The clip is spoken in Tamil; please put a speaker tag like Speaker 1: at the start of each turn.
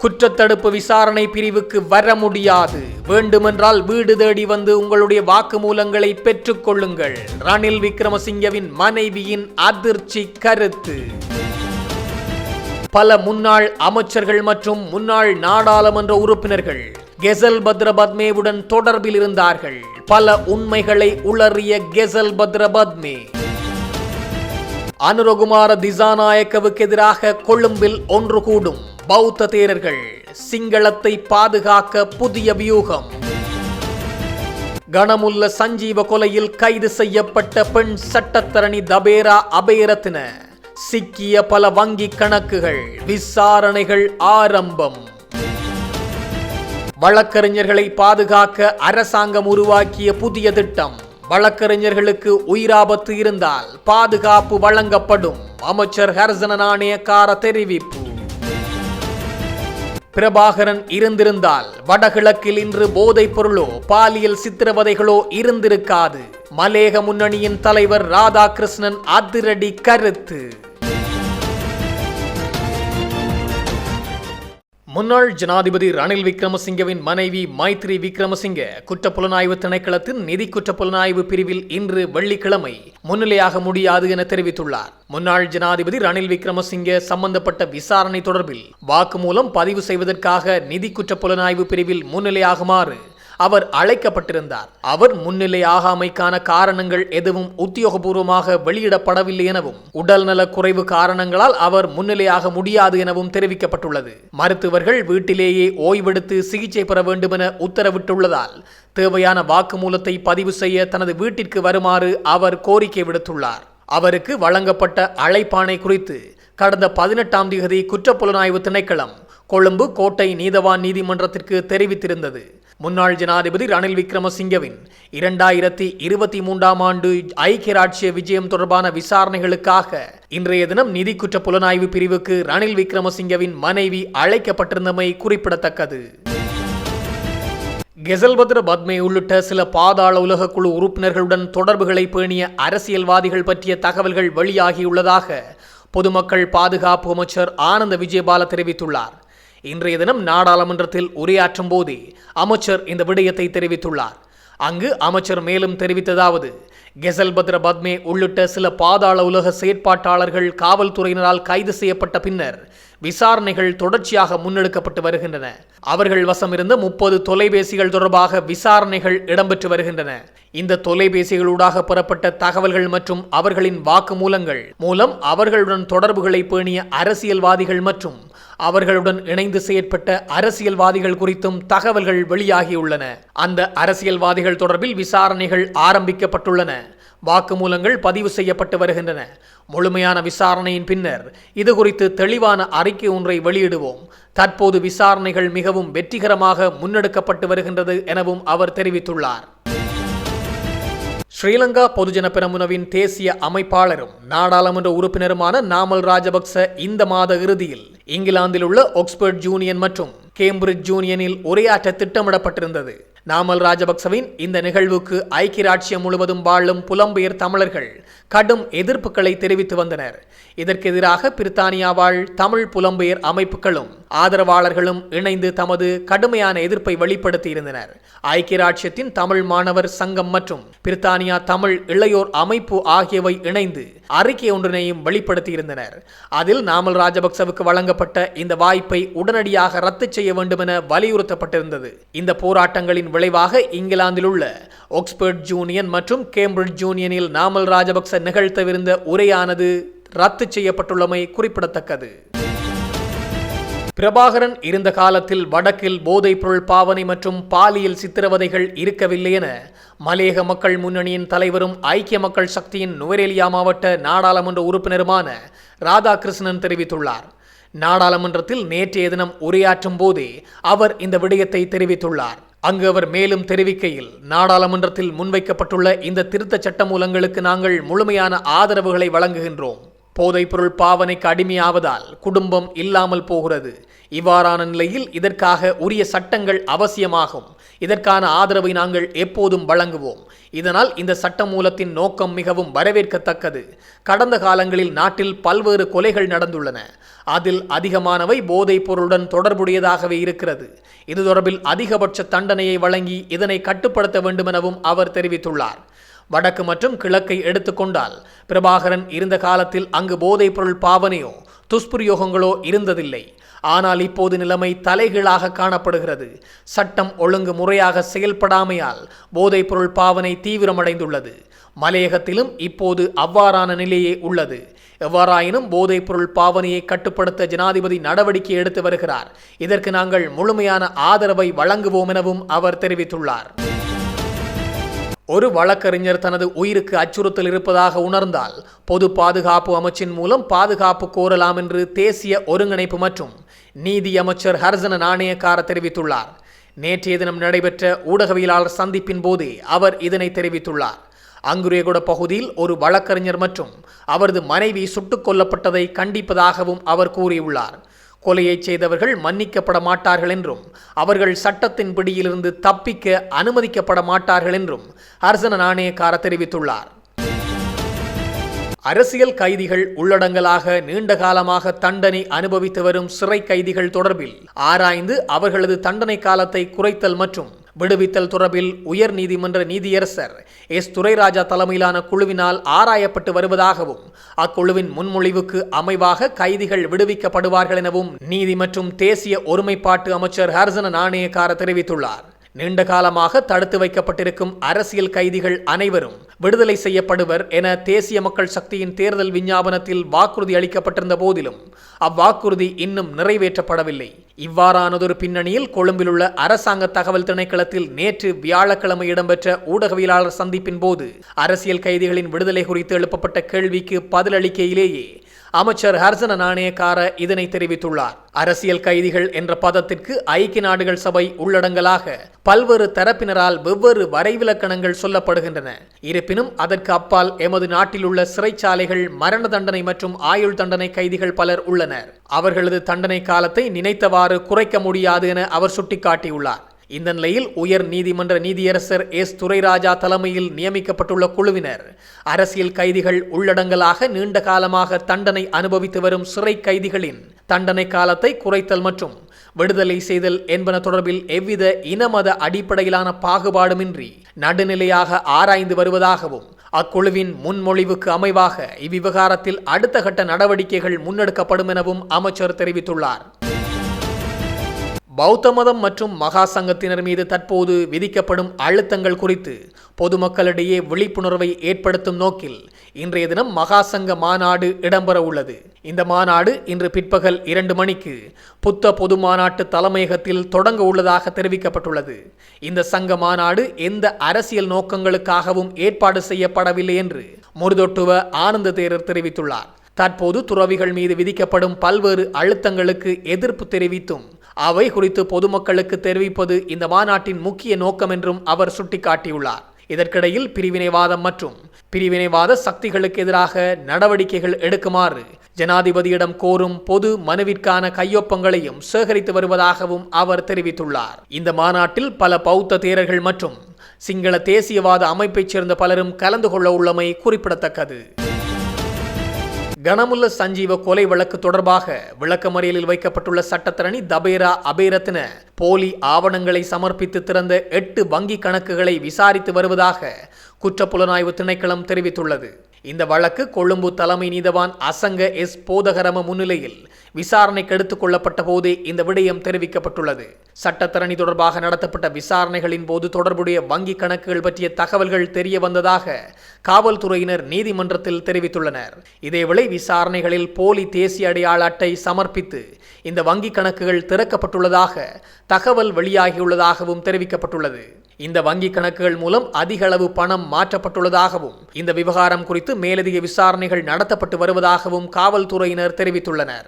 Speaker 1: குற்றத்தடுப்பு விசாரணை பிரிவுக்கு வர முடியாது. வேண்டுமென்றால் வீடு தேடி வந்து உங்களுடைய வாக்குமூலங்களை பெற்றுக் கொள்ளுங்கள். ரணில் விக்ரமசிங்கவின் மனைவியின் அதிர்ச்சி கருத்து. பல முன்னாள் அமைச்சர்கள் மற்றும் முன்னாள் நாடாளுமன்ற உறுப்பினர்கள் கெசல் பத்ரபத்மேவுடன் தொடர்பில் இருந்தார்கள். பல உண்மைகளை உளறிய கெசல் பத்ரபத்மே அனுரகுமார திசாநாயக்கவுக்கு எதிராக கொழும்பில் ஒன்று கூடும் பௌத்த தேரர்கள். சிங்களத்தை பாதுகாக்க புதிய வியூகம். கணமுல்ல சஞ்சீவ கொலையில் கைது செய்யப்பட்ட பெண் சட்டத்தரணி தபேரா அபேரத்ன. சிக்கிய பல வங்கி கணக்குகள். விசாரணைகள் ஆரம்பம். வழக்கறிஞர்களை பாதுகாக்க அரசாங்கம் உருவாக்கிய புதிய திட்டம். வழக்கறிஞர்களுக்கு உயிராபத்து இருந்தால் பாதுகாப்பு வழங்கப்படும். அமைச்சர் ஹர்சன நாணயக்கார தெரிவிப்பு. பிரபாகரன் இருந்திருந்தால் வடகிழக்கில் இன்று போதைப் பொருளோ பாலியல் சித்திரவதைகளோ இருந்திருக்காது. மலேக முன்னணியின் தலைவர் ராதாகிருஷ்ணன் அதிரடி கருத்து. முன்னாள் ஜனாதிபதி ரணில் விக்ரமசிங்கவின் மனைவி மைத்ரி விக்ரமசிங்க குற்றப்புலனாய்வு திணைக்களத்தின் நிதி குற்றப்புலனாய்வு பிரிவில் இன்று வெள்ளிக்கிழமை முன்னிலையாக முடியாது என தெரிவித்துள்ளார். முன்னாள் ஜனாதிபதி ரணில் விக்ரமசிங்க சம்பந்தப்பட்ட விசாரணை தொடர்பில் வாக்குமூலம் பதிவு செய்வதற்காக நிதி குற்றப்புலனாய்வு பிரிவில் முன்னிலையாகுமாறு அவர் அழைக்கப்பட்டிருந்தார். அவர் முன்னிலையாகாமைக்கான காரணங்கள் எதுவும் உத்தியோகபூர்வமாக வெளியிடப்படவில்லை எனவும் உடல்நல குறைவு காரணங்களால் அவர் முன்னிலையாக முடியாது எனவும் தெரிவிக்கப்பட்டுள்ளது. மருத்துவர்கள் வீட்டிலேயே ஓய்வெடுத்து சிகிச்சை பெற வேண்டும் என உத்தரவிட்டுள்ளதால் தேவையான வாக்குமூலத்தை பதிவு செய்ய தனது வீட்டிற்கு வருமாறு அவர் கோரிக்கை விடுத்துள்ளார். அவருக்கு வழங்கப்பட்ட அழைப்பாணை குறித்து கடந்த 18ஆம் தேதி குற்றப்புலனாய்வு திணைக்களம் கொழும்பு கோட்டை நீதவான் நீதிமன்றத்திற்கு தெரிவித்திருந்தது. முன்னாள் ஜனாதிபதி ரணில் விக்ரமசிங்கவின் 2023ஆம் ஆண்டு ஐக்கிய ராஜ்ய விஜயம் தொடர்பான விசாரணைகளுக்காக இன்றைய தினம் நிதி குற்ற புலனாய்வு பிரிவுக்கு ரணில் விக்ரமசிங்கவின் மனைவி அழைக்கப்பட்டிருந்தமை குறிப்பிடத்தக்கது. கெசல்பத்ர பத்மே உள்ளிட்ட சில பாதாள உலக குழு உறுப்பினர்களுடன் தொடர்புகளை பேணிய அரசியல்வாதிகள் பற்றிய தகவல்கள் வெளியாகியுள்ளதாக பொதுமக்கள் பாதுகாப்பு அமைச்சர் ஆனந்த விஜயபால தெரிவித்துள்ளார். இன்றைய தினம் நாடாளுமன்றத்தில் உரையாற்றும் போதே அமைச்சர் இந்த விடயத்தை தெரிவித்துள்ளார். அங்கு அமைச்சர் மேலும் தெரிவித்ததாவது, கெசல்பத்ர பத்மே உள்ளிட்ட சில பாதாள உலக செயற்பாட்டாளர்கள் காவல்துறையினரால் கைது செய்யப்பட்ட பின்னர் விசாரணைகள் தொடர்ச்சியாக முன்னெடுக்கப்பட்டு வருகின்றன. அவர்கள் வசம் இருந்த 30 தொலைபேசிகள் தொடர்பாக விசாரணைகள் இடம்பெற்று வருகின்றன. இந்த தொலைபேசிகளூடாக பெறப்பட்ட தகவல்கள் மற்றும் அவர்களின் வாக்குமூலங்கள் மூலம் அவர்களுடன் தொடர்புகளை பேணிய அரசியல்வாதிகள் மற்றும் அவர்களுடன் இணைந்து செயற்பட்ட அரசியல்வாதிகள் குறித்தும் தகவல்கள் வெளியாகியுள்ளன. அந்த அரசியல்வாதிகள் தொடர்பில் விசாரணைகள் ஆரம்பிக்கப்பட்டுள்ளன. வாக்குமூலங்கள் பதிவு செய்யப்பட்டு வருகின்றன. முழுமையான விசாரணையின் பின்னர் இது குறித்து தெளிவான அறிக்கை ஒன்றை வெளியிடுவோம். தற்போது விசாரணைகள் மிகவும் வெற்றிகரமாக முன்னெடுக்கப்பட்டு வருகின்றது எனவும் அவர் தெரிவித்துள்ளார். ஸ்ரீலங்கா பொதுஜன பெரமுனவின் தேசிய அமைப்பாளரும் நாடாளுமன்ற உறுப்பினருமான நாமல் ராஜபக்ச இந்த மாத இறுதியில் இங்கிலாந்தில் உள்ள ஆக்ஸ்போர்ட் யூனியன் மற்றும் கேம்பிரிட்ஜ் யூனியனில் உரையாற்ற திட்டமிடப்பட்டிருந்தது. நாமல் ராஜபக்சவின் இந்த நிகழ்வுக்கு ஐக்கிய ராஜ்யம் முழுவதும் வாழும் புலம்பெயர் தமிழர்கள் கடும் எதிர்ப்புகளை தெரிவித்து வந்தனர். இதற்கு எதிராக பிரித்தானியா வாழ் தமிழ் புலம்பெயர் அமைப்புகளும் ஆதரவாளர்களும் இணைந்து தமது கடுமையான எதிர்ப்பை வெளிப்படுத்தியிருந்தனர். ஐக்கிய ராஜ்யத்தின் தமிழ் மாணவர் சங்கம் மற்றும் பிரித்தானியா தமிழ் இளையோர் அமைப்பு ஆகியவை இணைந்து அறிக்கை ஒன்றினையும் வெளிப்படுத்தியிருந்தனர். அதில் நாமல் ராஜபக்சவுக்கு வழங்கப்பட்ட இந்த வாய்ப்பை உடனடியாக ரத்து செய்ய வேண்டும் என வலியுறுத்தப்பட்டிருந்தது. இந்த போராட்டங்களின் விளைவாக இங்கிலாந்தில் உள்ள ஆக்ஸ்போர்ட் யூனியன் மற்றும் கேம்பிரிட்ஜ் யூனியனில் நாமல் ராஜபக்ச நிகழ்த்தவிருந்த உரையானது ரத்து செய்யப்பட்டுள்ளமை குறிப்பிடத்தக்கது. பிரபாகரன் இருந்த காலத்தில் வடக்கில் போதைப் பொருள் பாவனை மற்றும் பாலியல் சித்திரவதைகள் இருக்கவில்லை என மலேக மக்கள் முன்னணியின் தலைவரும் ஐக்கிய மக்கள் சக்தியின் நுவரேலியா மாவட்ட நாடாளுமன்ற உறுப்பினருமான ராதாகிருஷ்ணன் தெரிவித்துள்ளார். நாடாளுமன்றத்தில் நேற்றைய தினம் உரையாற்றும் போதே அவர் இந்த விடயத்தை தெரிவித்துள்ளார். அங்கு அவர் மேலும் தெரிவிக்கையில், நாடாளுமன்றத்தில் முன்வைக்கப்பட்டுள்ள இந்த திருத்த சட்டமூலங்களுக்கு நாங்கள் முழுமையான ஆதரவுகளை வழங்குகின்றோம். போதைப்பொருள் பாவனைக்கு அடிமையாவதால் குடும்பம் இல்லாமல் போகிறது. இவ்வாறான நிலையில் இதற்காக உரிய சட்டங்கள் அவசியமாகும். இதற்கான ஆதரவை நாங்கள் எப்போதும் வழங்குவோம். இதனால் இந்த சட்டமூலத்தின் நோக்கம் மிகவும் வரவேற்கத்தக்கது. கடந்த காலங்களில் நாட்டில் பல்வேறு கொலைகள் நடந்துள்ளன. அதில் அதிகமானவை போதைப் பொருளுடன் தொடர்புடையதாகவே இருக்கிறது. இது தொடர்பில் அதிகபட்ச தண்டனையை வழங்கி இதனை கட்டுப்படுத்த வேண்டுமெனவும் அவர் தெரிவித்துள்ளார். வடக்கு மற்றும் கிழக்கை எடுத்துக்கொண்டால் பிரபாகரன் இருந்த காலத்தில் அங்கு போதைப் பொருள் பாவனையோ துஷ்பிரயோகங்களோ இருந்ததில்லை. ஆனால் இப்போது நிலைமை தலைகீழாக காணப்படுகிறது. சட்டம் ஒழுங்கு முறையாக செயல்படாமையால் போதைப் பொருள் பாவனை தீவிரமடைந்துள்ளது. மலையகத்திலும் இப்போது அவ்வாறான நிலையே உள்ளது. எவ்வாறாயினும் போதைப் பொருள் பாவனையை கட்டுப்படுத்த ஜனாதிபதி நடவடிக்கை எடுத்து வருகிறார். இதற்கு நாங்கள் முழுமையான ஆதரவை வழங்குவோம் எனவும் அவர் தெரிவித்துள்ளார். ஒரு வழக்கறிஞர் தனது உயிருக்கு அச்சுறுத்தல் இருப்பதாக உணர்ந்தால் பொது பாதுகாப்பு அமைச்சின் மூலம் பாதுகாப்பு கோரலாம் என்று தேசிய ஒருங்கிணைப்பு மற்றும் நீதி அமைச்சர் ஹர்சன நாணயக்கார தெரிவித்துள்ளார். நேற்றைய தினம் நடைபெற்ற ஊடகவியலாளர் சந்திப்பின் போதே அவர் இதனை தெரிவித்துள்ளார். அங்குரேகுட பகுதியில் ஒரு வழக்கறிஞர் மற்றும் அவரது மனைவி சுட்டுக் கொல்லப்பட்டதை கண்டிப்பதாகவும் அவர் கூறியுள்ளார். கொலையை செய்தவர்கள் மன்னிக்கப்பட மாட்டார்கள் என்றும் அவர்கள் சட்டத்தின் பிடியிலிருந்து தப்பிக்க அனுமதிக்கப்பட மாட்டார்கள் என்றும் ஹர்சன நாணயக்கார தெரிவித்துள்ளார். அரசியல் கைதிகள் உள்ளடங்கலாக நீண்ட காலமாக தண்டனை அனுபவித்து வரும் சிறை கைதிகள் தொடர்பில் ஆராய்ந்து அவர்களது தண்டனை காலத்தை குறைத்தல் மற்றும் விடுவித்தல் தொடர்பில் உயர் நீதிமன்ற நீதியரசர் எஸ் துரைராஜா தலைமையிலான குழுவினால் ஆராயப்பட்டு வருவதாகவும் அக்குழுவின் முன்மொழிவுக்கு அமைவாக கைதிகள் விடுவிக்கப்படுவார்கள் எனவும் நீதி மற்றும் தேசிய ஒருமைப்பாட்டு அமைச்சர் ஹர்சன நாணயக்கார தெரிவித்துள்ளார். நீண்ட காலமாக தடுத்து வைக்கப்பட்டிருக்கும் அரசியல் கைதிகள் அனைவரும் விடுதலை செய்யப்படுவர் என தேசிய மக்கள் சக்தியின் தேர்தல் விஞ்ஞாபனத்தில் வாக்குறுதி அளிக்கப்பட்டிருந்த போதிலும் அவ்வாக்குறுதி இன்னும் நிறைவேற்றப்படவில்லை. இவ்வாறானதொரு பின்னணியில் கொழும்பில் உள்ள அரசாங்க தகவல் திணைக்களத்தில் நேற்று வியாழக்கிழமை இடம்பெற்ற ஊடகவியலாளர் சந்திப்பின் போது அரசியல் கைதிகளின் விடுதலை குறித்து எழுப்பப்பட்ட கேள்விக்கு பதிலளிக்கையிலேயே அமைச்சர் ஹர்சன நாணயக்கார இதனை தெரிவித்துள்ளார். அரசியல் கைதிகள் என்ற பதத்திற்கு ஐக்கிய நாடுகள் சபை உள்ளடங்கலாக பல்வேறு தரப்பினரால் வெவ்வேறு வரைவிலக்கணங்கள் சொல்லப்படுகின்றன. இருப்பினும் அதற்கு அப்பால் எமது நாட்டில் உள்ள சிறைச்சாலைகள் மரண தண்டனை மற்றும் ஆயுள் தண்டனை கைதிகள் பலர் உள்ளனர். அவர்களது தண்டனை காலத்தை நினைத்தவாறு குறைக்க முடியாது என அவர் சுட்டிக்காட்டியுள்ளார். இந்த நிலையில் உயர் நீதிமன்ற நீதியரசர் எஸ் துரைராஜா தலைமையில் நியமிக்கப்பட்டுள்ள குழுவினர் அரசியல் கைதிகள் உள்ளடங்கலாக நீண்ட காலமாக தண்டனை அனுபவித்து வரும் சிறை கைதிகளின் தண்டனை காலத்தை குறைத்தல் மற்றும் விடுதலை செய்தல் என்பன தொடர்பில் எவ்வித இனமத அடிப்படையிலான பாகுபாடுமின்றி நடுநிலையாக ஆராய்ந்து வருவதாகவும் அக்குழுவின் முன்மொழிவுக்கு அமைவாக இவ்விவகாரத்தில் அடுத்த கட்ட நடவடிக்கைகள் முன்னெடுக்கப்படும் எனவும் அமைச்சர் தெரிவித்துள்ளார். பௌத்த மதம் மற்றும் மகா சங்கத்தினர் மீது தற்போது விதிக்கப்படும் அழுத்தங்கள் குறித்து பொதுமக்களிடையே விழிப்புணர்வை ஏற்படுத்தும் நோக்கில் இன்றைய தினம் மகா சங்க மாநாடு இடம்பெற உள்ளது. இந்த மாநாடு இன்று பிற்பகல் 2 மணிக்கு புத்த பொது மாநாட்டு தலைமையகத்தில் தொடங்க உள்ளதாக தெரிவிக்கப்பட்டுள்ளது. இந்த சங்க மாநாடு எந்த அரசியல் நோக்கங்களுக்காகவும் ஏற்பாடு செய்யப்படவில்லை என்று முருதொட்டுவ ஆனந்த தேரர் தெரிவித்துள்ளார். தற்போது துறவிகள் மீது விதிக்கப்படும் பல்வேறு அழுத்தங்களுக்கு எதிர்ப்பு தெரிவித்தும் அவை குறித்து பொதுமக்களுக்கு தெரிவிப்பது இந்த மாநாட்டின் முக்கிய நோக்கம் என்றும் அவர் சுட்டிக்காட்டியுள்ளார். இதற்கிடையில் பிரிவினைவாதம் மற்றும் பிரிவினைவாத சக்திகளுக்கு எதிராக நடவடிக்கைகள் எடுக்குமாறு ஜனாதிபதியிடம் கோரும் பொது மனுவிற்கான கையொப்பங்களையும் சேகரித்து வருவதாகவும் அவர் தெரிவித்துள்ளார். இந்த மாநாட்டில் பல பௌத்த தேரர்கள் மற்றும் சிங்கள தேசியவாத அமைப்பைச் சேர்ந்த பலரும் கலந்து கொள்ள உள்ளமை குறிப்பிடத்தக்கது. கனமுல்ல சஞ்சீவ கொலை வழக்கு தொடர்பாக விளக்கமறியலில் வைக்கப்பட்டுள்ள சட்டத்தரணி தபேரா அபேரத்ன போலி ஆவணங்களை சமர்ப்பித்து திறந்த 8 வங்கி கணக்குகளை விசாரித்து வருவதாக குற்றப்புலனாய்வு திணைக்களம் தெரிவித்துள்ளது. இந்த வழக்கு கொழும்பு தலைமை நீதவான் அசங்க எஸ் போதகரம முன்னிலையில் விசாரணைக்கு எடுத்துக் கொள்ளப்பட்ட போதே இந்த விடயம் தெரிவிக்கப்பட்டுள்ளது. சட்டத்தரணி தொடர்பாக நடத்தப்பட்ட விசாரணைகளின் போது தொடர்புடைய வங்கி கணக்குகள் பற்றிய தகவல்கள் தெரிய வந்ததாக காவல்துறையினர் நீதிமன்றத்தில் தெரிவித்துள்ளனர். இதேவேளை விசாரணைகளில் போலி தேசிய அடையாள அட்டை சமர்ப்பித்து இந்த வங்கி கணக்குகள் திறக்கப்பட்டுள்ளதாக தகவல் வெளியாகியுள்ளதாகவும் தெரிவிக்கப்பட்டுள்ளது. இந்த வங்கி கணக்குகள் மூலம் அதிக அளவு பணம் மாற்றப்பட்டுள்ளதாகவும் இந்த விவகாரம் குறித்து மேலதிக விசாரணைகள் நடத்தப்பட்டு வருவதாகவும் காவல்துறையினர் தெரிவித்துள்ளனர்.